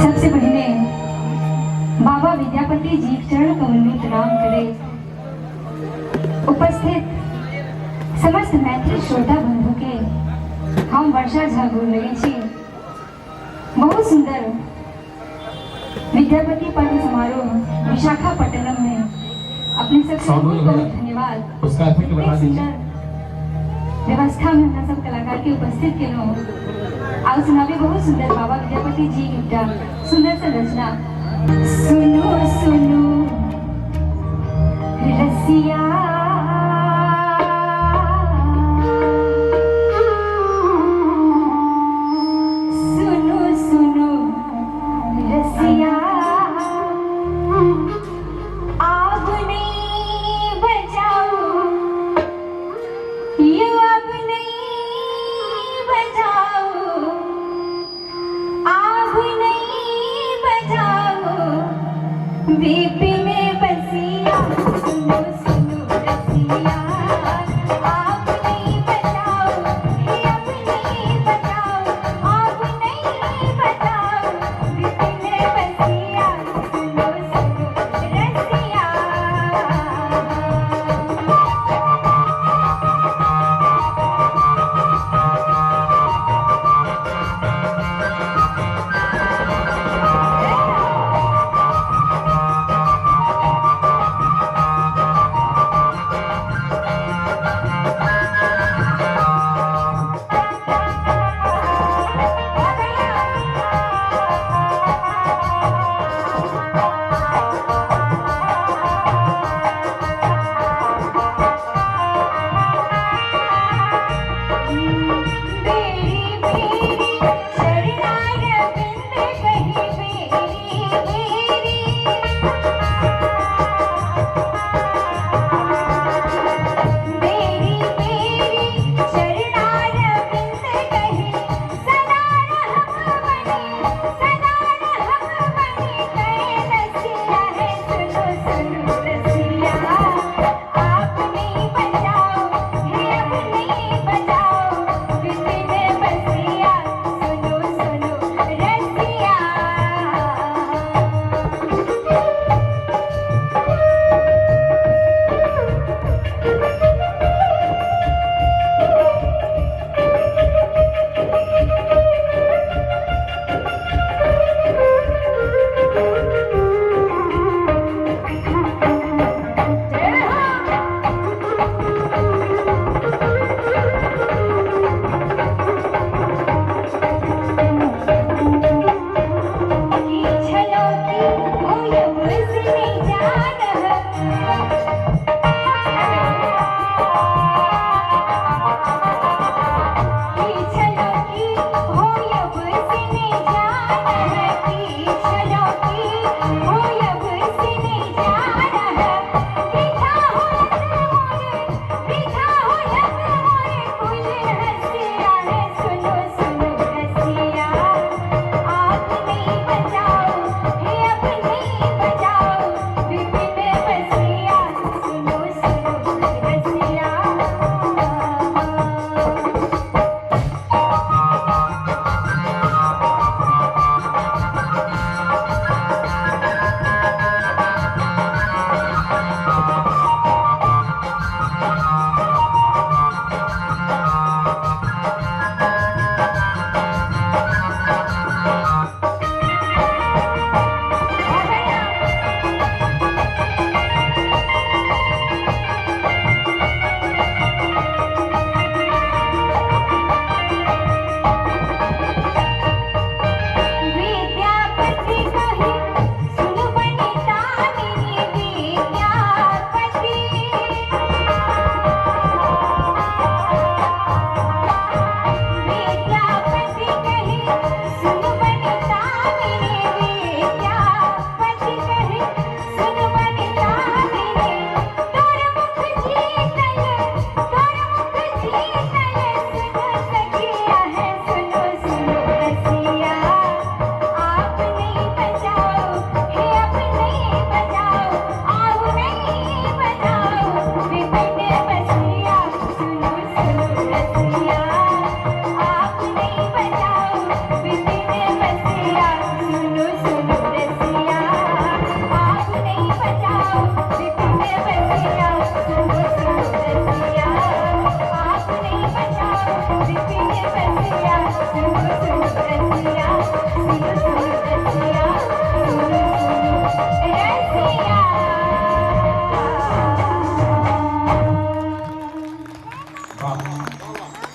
सबसे पहले बाबा विद्यापति जी चरण कमल प्रणाम करे। उपस्थित समस्त मैथिली श्रोता बंधु के हम वर्षा झा बोल रहे छी। बहुत सुंदर विद्यापति पर्व समारोह विशाखापट्टनम में अपने सबसे बहुत धन्यवाद। उसका इफेक्ट बढ़ा दीजिए। व्यवस्था में हम सब कलाकार के उपस्थित के लोग आज सुनावे बहुत सुंदर बाबा विद्यापति जी की सुंदर सा रचना। सुनो सुनो रसिया सुनो सुनो रसिया आग नहीं बजाओ ये आग नहीं बजाओ आग नहीं बजाओ बीपी